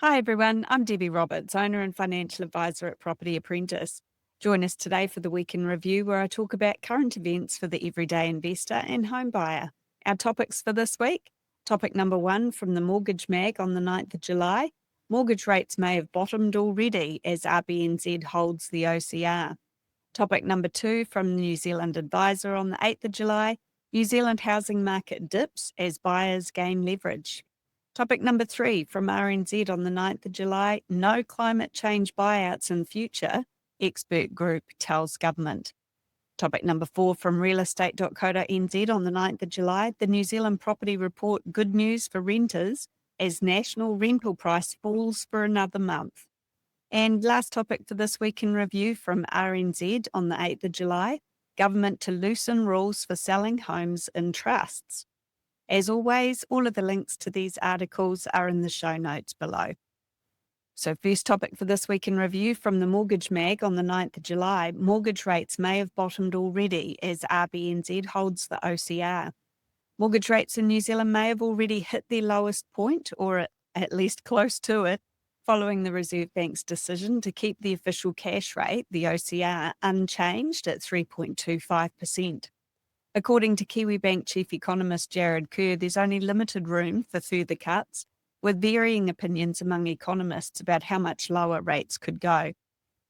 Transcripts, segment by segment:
Hi everyone, I'm Debbie Roberts, owner and financial advisor at Property Apprentice. Join us today for the Week in Review, where I talk about current events for the everyday investor and home buyer. Our topics for this week: topic number 1 from the Mortgage Mag on the 9th of July. Mortgage rates may have bottomed already as RBNZ holds the OCR. Topic number 2 from the New Zealand Advisor on the 8th of July. New Zealand housing market dips as buyers gain leverage. Topic number 3 from RNZ on the 9th of July. No climate change buyouts in future, expert group tells government. Topic number 4 from realestate.co.nz on the 9th of July. The New Zealand Property Report, good news for renters as national rental price falls for another month. And last topic for this week in review from RNZ on the 8th of July. Government to loosen rules for selling homes in trusts. As always, all of the links to these articles are in the show notes below. So first topic for this week in review from the Mortgage Mag on the 9th of July. Mortgage rates may have bottomed already as RBNZ holds the OCR. Mortgage rates in New Zealand may have already hit their lowest point, or at least close to it, following the Reserve Bank's decision to keep the official cash rate, the OCR, unchanged at 3.25%. According to Kiwi Bank Chief Economist Jared Kerr, there's only limited room for further cuts, with varying opinions among economists about how much lower rates could go.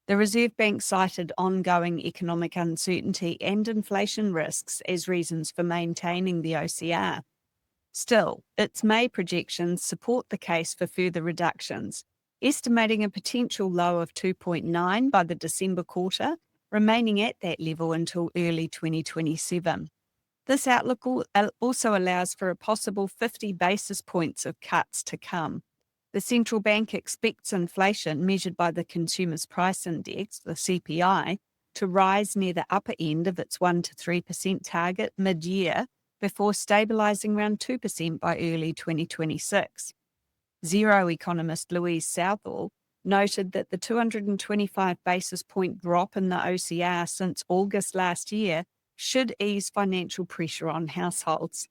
The Reserve Bank cited ongoing economic uncertainty and inflation risks as reasons for maintaining the OCR. Still, its May projections support the case for further reductions, estimating a potential low of 2.9 by the December quarter, remaining at that level until early 2027. This outlook also allows for a possible 50 basis points of cuts to come. The central bank expects inflation measured by the Consumer's Price Index, the CPI, to rise near the upper end of its 1 to 3% target mid-year before stabilising around 2% by early 2026. Zero economist Louise Southall noted that the 225 basis point drop in the OCR since August last year should ease financial pressure on households.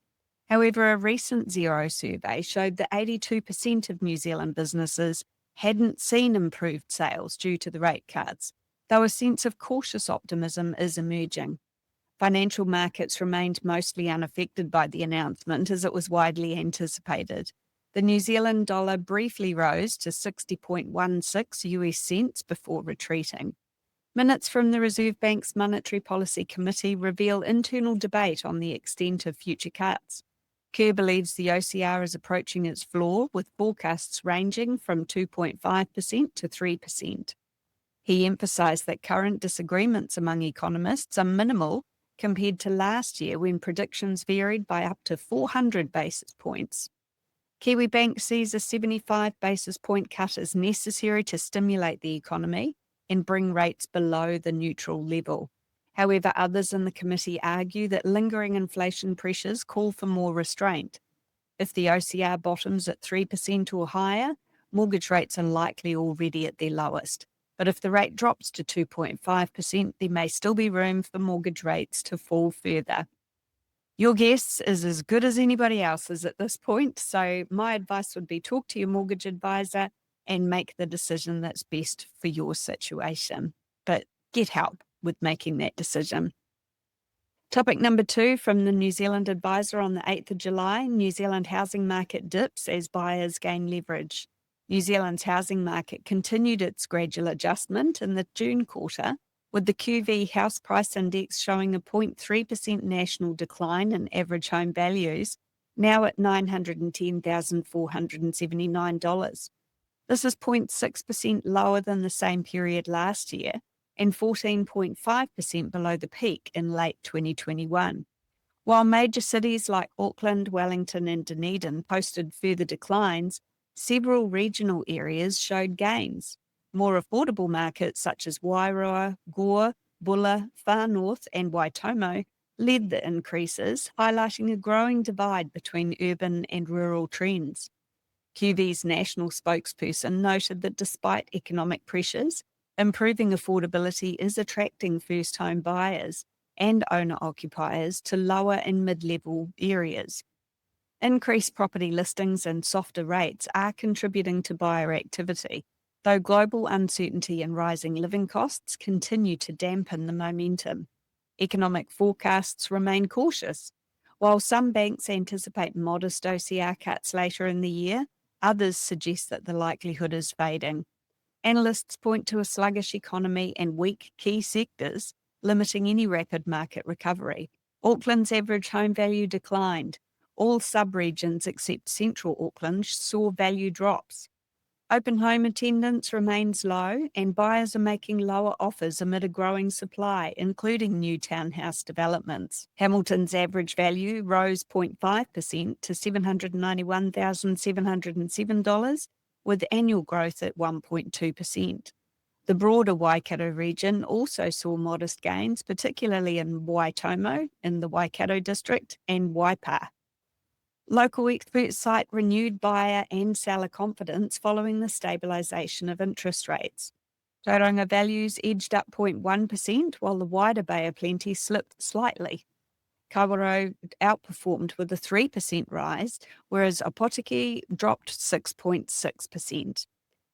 However, a recent Xero survey showed that 82% of New Zealand businesses hadn't seen improved sales due to the rate cuts, though a sense of cautious optimism is emerging. Financial markets remained mostly unaffected by the announcement as it was widely anticipated. The New Zealand dollar briefly rose to 60.16 US cents before retreating. Minutes from the Reserve Bank's Monetary Policy Committee reveal internal debate on the extent of future cuts. Kerr believes the OCR is approaching its floor, with forecasts ranging from 2.5% to 3%. He emphasised that current disagreements among economists are minimal compared to last year, when predictions varied by up to 400 basis points. Kiwi Bank sees a 75 basis point cut as necessary to stimulate the economy and bring rates below the neutral level. However, others in the committee argue that lingering inflation pressures call for more restraint. If the OCR bottoms at 3% or higher, mortgage rates are likely already at their lowest. But if the rate drops to 2.5%, there may still be room for mortgage rates to fall further. Your guess is as good as anybody else's at this point, so my advice would be talk to your mortgage advisor and make the decision that's best for your situation. But get help with making that decision. Topic number 2 from the New Zealand Advisor on the 8th of July. New Zealand housing market dips as buyers gain leverage. New Zealand's housing market continued its gradual adjustment in the June quarter, with the QV House Price Index showing a 0.3% national decline in average home values, now at $910,479. This is 0.6% lower than the same period last year and 14.5% below the peak in late 2021. While major cities like Auckland, Wellington and Dunedin posted further declines, several regional areas showed gains. More affordable markets such as Wairoa, Gore, Bulla, Far North and Waitomo led the increases, highlighting a growing divide between urban and rural trends. QV's national spokesperson noted that despite economic pressures, improving affordability is attracting first home buyers and owner-occupiers to lower and mid-level areas. Increased property listings and softer rates are contributing to buyer activity, though global uncertainty and rising living costs continue to dampen the momentum. Economic forecasts remain cautious. While some banks anticipate modest OCR cuts later in the year, others suggest that the likelihood is fading. Analysts point to a sluggish economy and weak key sectors, limiting any rapid market recovery. Auckland's average home value declined. All sub-regions except central Auckland saw value drops. Open home attendance remains low, and buyers are making lower offers amid a growing supply, including new townhouse developments. Hamilton's average value rose 0.5% to $791,707, with annual growth at 1.2%. The broader Waikato region also saw modest gains, particularly in Waitomo, in the Waikato district, and Waipa. Local experts cite renewed buyer and seller confidence following the stabilisation of interest rates. Tauranga values edged up 0.1%, while the wider Bay of Plenty slipped slightly. Kawerau outperformed with a 3% rise, whereas Opotiki dropped 6.6%.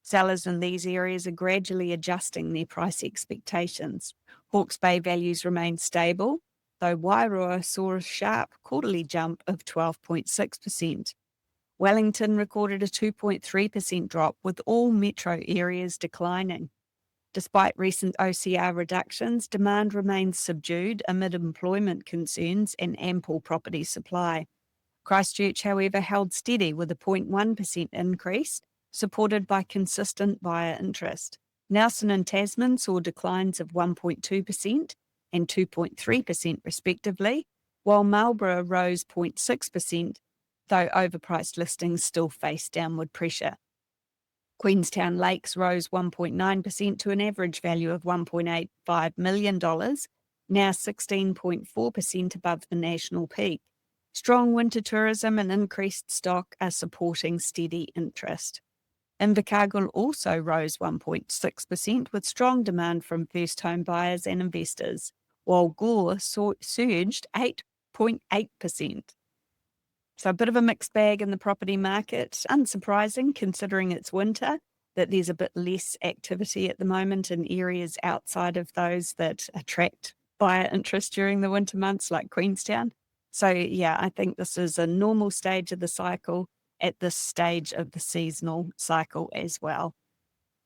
Sellers in these areas are gradually adjusting their price expectations. Hawke's Bay values remain stable, though Wairoa saw a sharp quarterly jump of 12.6%. Wellington recorded a 2.3% drop, with all metro areas declining. Despite recent OCR reductions, demand remains subdued amid employment concerns and ample property supply. Christchurch, however, held steady with a 0.1% increase, supported by consistent buyer interest. Nelson and Tasman saw declines of 1.2% and 2.3% respectively, while Marlborough rose 0.6%, though overpriced listings still face downward pressure. Queenstown Lakes rose 1.9% to an average value of $1.85 million, now 16.4% above the national peak. Strong winter tourism and increased stock are supporting steady interest. Invercargill also rose 1.6% with strong demand from first home buyers and investors, while Gore surged 8.8%. So a bit of a mixed bag in the property market. Unsurprising considering it's winter, that there's a bit less activity at the moment in areas outside of those that attract buyer interest during the winter months like Queenstown. So yeah, I think this is a normal stage of the cycle at this stage of the seasonal cycle as well.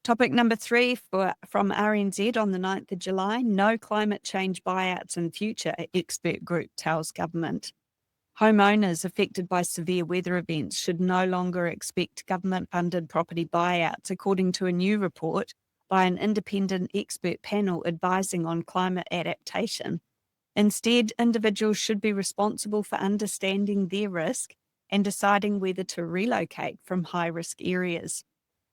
Topic number 3 from RNZ on the 9th of July, no climate change buyouts in future, expert group tells government. Homeowners affected by severe weather events should no longer expect government-funded property buyouts, according to a new report by an independent expert panel advising on climate adaptation. Instead, individuals should be responsible for understanding their risk and deciding whether to relocate from high-risk areas.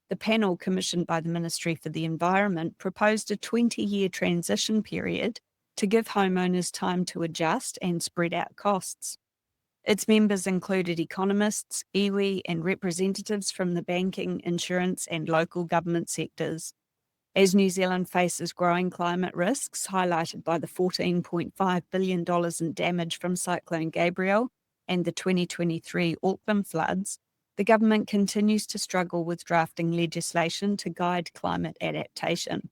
The panel, commissioned by the Ministry for the Environment, proposed a 20-year transition period to give homeowners time to adjust and spread out costs. Its members included economists, iwi, and representatives from the banking, insurance, and local government sectors. As New Zealand faces growing climate risks, highlighted by the $14.5 billion in damage from Cyclone Gabrielle and the 2023 Auckland floods, the government continues to struggle with drafting legislation to guide climate adaptation.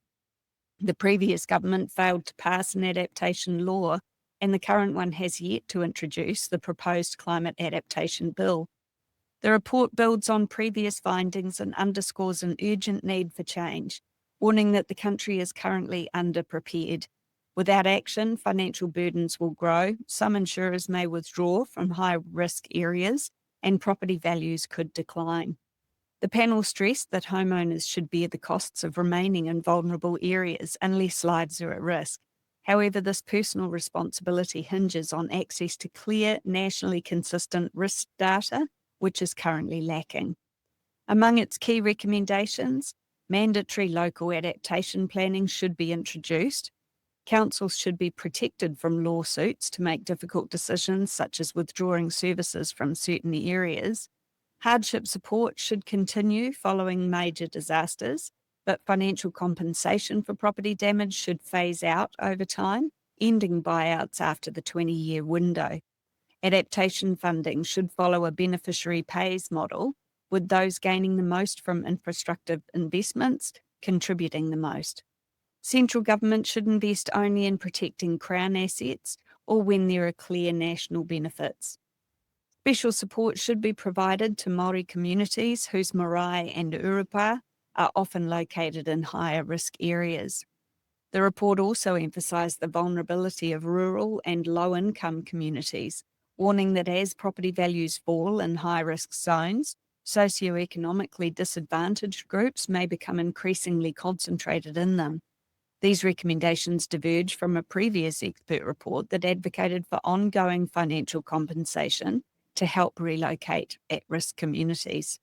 The previous government failed to pass an adaptation law, and the current one has yet to introduce the proposed climate adaptation bill. The report builds on previous findings and underscores an urgent need for change, warning that the country is currently underprepared. Without action, financial burdens will grow, some insurers may withdraw from high-risk areas, and property values could decline. The panel stressed that homeowners should bear the costs of remaining in vulnerable areas unless lives are at risk. However, this personal responsibility hinges on access to clear, nationally consistent risk data, which is currently lacking. Among its key recommendations, mandatory local adaptation planning should be introduced. Councils should be protected from lawsuits to make difficult decisions, such as withdrawing services from certain areas. Hardship support should continue following major disasters, but financial compensation for property damage should phase out over time, ending buyouts after the 20-year window. Adaptation funding should follow a beneficiary pays model, with those gaining the most from infrastructure investments contributing the most. Central government should invest only in protecting Crown assets or when there are clear national benefits. Special support should be provided to Māori communities whose marae and urupa are often located in higher risk areas. The report also emphasised the vulnerability of rural and low-income communities, warning that as property values fall in high-risk zones, socioeconomically disadvantaged groups may become increasingly concentrated in them. These recommendations diverge from a previous expert report that advocated for ongoing financial compensation to help relocate at-risk communities.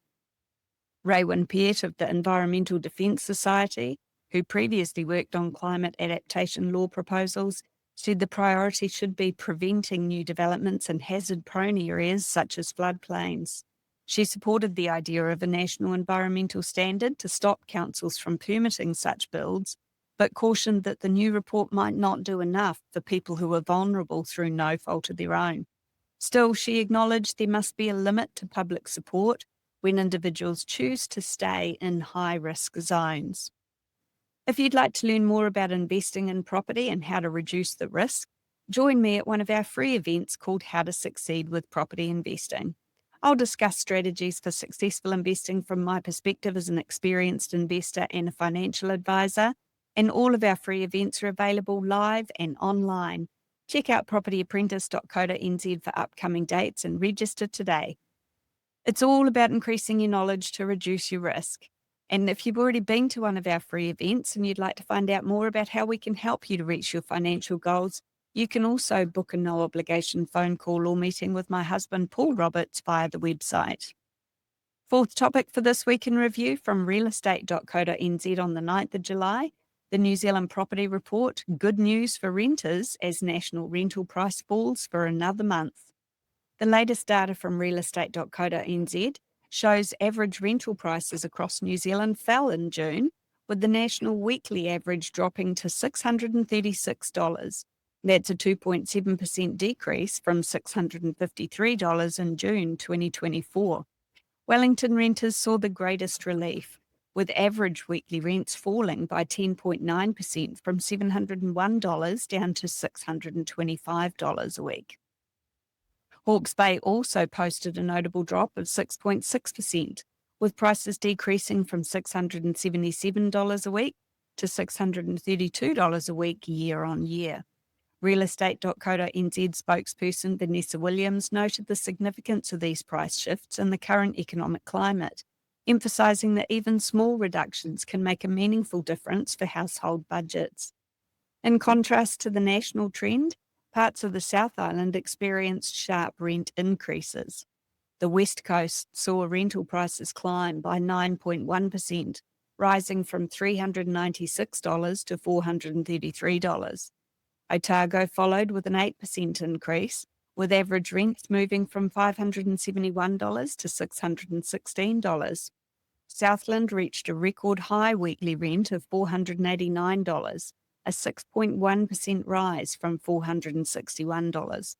Raewyn Peart of the Environmental Defence Society, who previously worked on climate adaptation law proposals, said the priority should be preventing new developments in hazard-prone areas such as floodplains. She supported the idea of a national environmental standard to stop councils from permitting such builds, but cautioned that the new report might not do enough for people who are vulnerable through no fault of their own. Still, she acknowledged there must be a limit to public support when individuals choose to stay in high-risk zones. If you'd like to learn more about investing in property and how to reduce the risk, join me at one of our free events called How to Succeed with Property Investing. I'll discuss strategies for successful investing from my perspective as an experienced investor and a financial advisor, and all of our free events are available live and online. Check out propertyapprentice.co.nz for upcoming dates and register today. It's all about increasing your knowledge to reduce your risk. And if you've already been to one of our free events and you'd like to find out more about how we can help you to reach your financial goals, you can also book a no-obligation phone call or meeting with my husband, Paul Roberts, via the website. Fourth topic for this week in review from realestate.co.nz on the 9th of July, the New Zealand Property Report, good news for renters as national rental price falls for another month. The latest data from realestate.co.nz shows average rental prices across New Zealand fell in June, with the national weekly average dropping to $636. That's a 2.7% decrease from $653 in June 2024. Wellington renters saw the greatest relief, with average weekly rents falling by 10.9% from $701 down to $625 a week. Hawke's Bay also posted a notable drop of 6.6%, with prices decreasing from $677 a week to $632 a week year on year. Realestate.co.nz spokesperson Vanessa Williams noted the significance of these price shifts in the current economic climate, emphasising that even small reductions can make a meaningful difference for household budgets. In contrast to the national trend, parts of the South Island experienced sharp rent increases. The West Coast saw rental prices climb by 9.1%, rising from $396 to $433. Otago followed with an 8% increase, with average rents moving from $571 to $616. Southland reached a record high weekly rent of $489, a 6.1% rise from $461.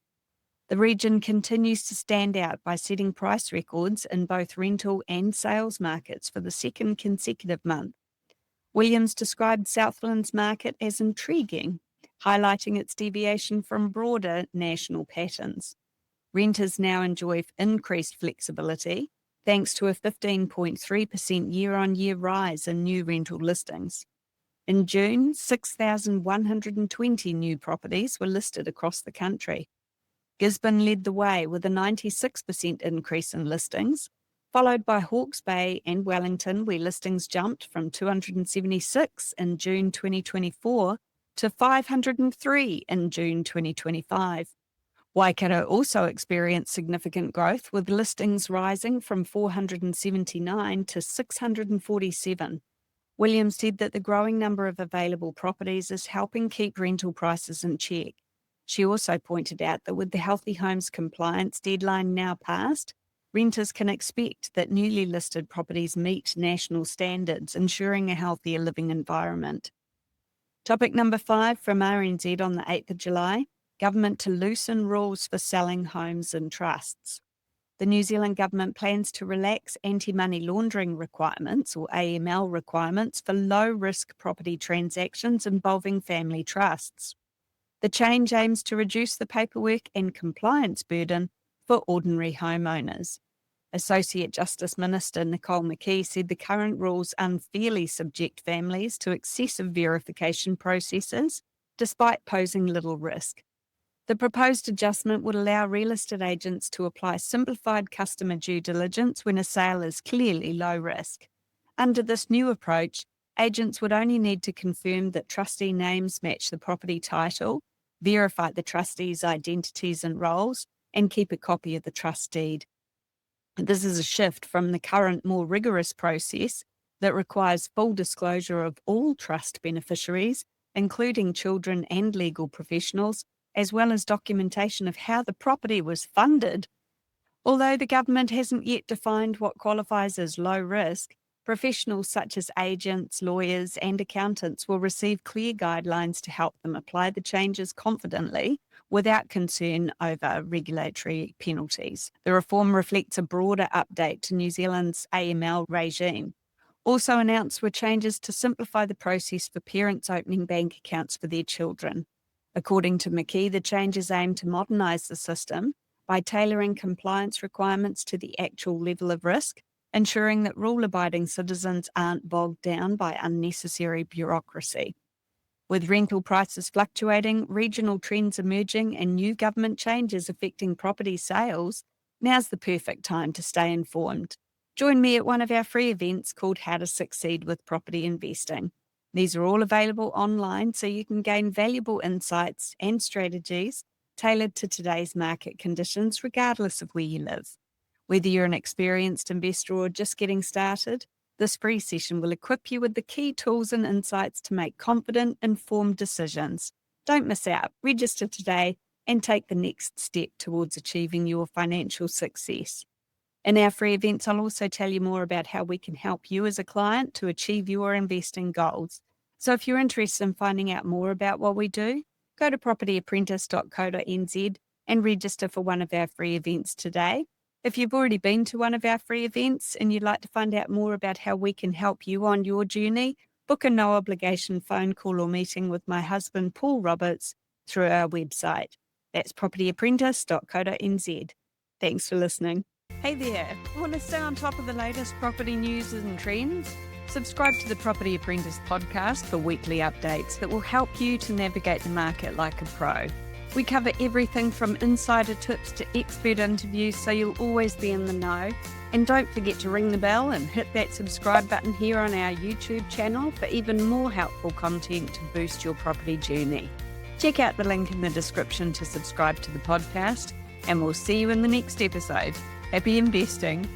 The region continues to stand out by setting price records in both rental and sales markets for the second consecutive month. Williams described Southland's market as intriguing, highlighting its deviation from broader national patterns. Renters now enjoy increased flexibility thanks to a 15.3% year-on-year rise in new rental listings. In June, 6,120 new properties were listed across the country. Gisborne led the way with a 96% increase in listings, followed by Hawke's Bay and Wellington, where listings jumped from 276 in June 2024 to 503 in June 2025. Waikato also experienced significant growth, with listings rising from 479 to 647. Williams said that the growing number of available properties is helping keep rental prices in check. She also pointed out that with the Healthy Homes compliance deadline now passed, renters can expect that newly listed properties meet national standards, ensuring a healthier living environment. Topic number 5 from RNZ on the 8th of July. government to loosen rules for selling homes and trusts. The New Zealand government plans to relax anti-money laundering requirements, or AML requirements, for low-risk property transactions involving family trusts. The change aims to reduce the paperwork and compliance burden for ordinary homeowners. Associate Justice Minister Nicole McKee said the current rules unfairly subject families to excessive verification processes, despite posing little risk. The proposed adjustment would allow real estate agents to apply simplified customer due diligence when a sale is clearly low risk. Under this new approach, agents would only need to confirm that trustee names match the property title, verify the trustees' identities and roles, and keep a copy of the trust deed. This is a shift from the current more rigorous process that requires full disclosure of all trust beneficiaries, including children and legal professionals, as well as documentation of how the property was funded. Although the government hasn't yet defined what qualifies as low risk, professionals such as agents, lawyers, and accountants will receive clear guidelines to help them apply the changes confidently without concern over regulatory penalties. The reform reflects a broader update to New Zealand's AML regime. Also announced were changes to simplify the process for parents opening bank accounts for their children. According to McKee, the changes aim to modernise the system by tailoring compliance requirements to the actual level of risk, ensuring that rule-abiding citizens aren't bogged down by unnecessary bureaucracy. With rental prices fluctuating, regional trends emerging, and new government changes affecting property sales, now's the perfect time to stay informed. Join me at one of our free events called How to Succeed with Property Investing. These are all available online so you can gain valuable insights and strategies tailored to today's market conditions, regardless of where you live. Whether you're an experienced investor or just getting started, this free session will equip you with the key tools and insights to make confident, informed decisions. Don't miss out. Register today and take the next step towards achieving your financial success. In our free events, I'll also tell you more about how we can help you as a client to achieve your investing goals. So if you're interested in finding out more about what we do, go to propertyapprentice.co.nz and register for one of our free events today. If you've already been to one of our free events and you'd like to find out more about how we can help you on your journey, book a no-obligation phone call or meeting with my husband, Paul Roberts, through our website. That's propertyapprentice.co.nz. Thanks for listening. Hey there, want to stay on top of the latest property news and trends? Subscribe to the Property Apprentice podcast for weekly updates that will help you to navigate the market like a pro. We cover everything from insider tips to expert interviews, so you'll always be in the know. And don't forget to ring the bell and hit that subscribe button here on our YouTube channel for even more helpful content to boost your property journey. Check out the link in the description to subscribe to the podcast, and we'll see you in the next episode. Happy investing.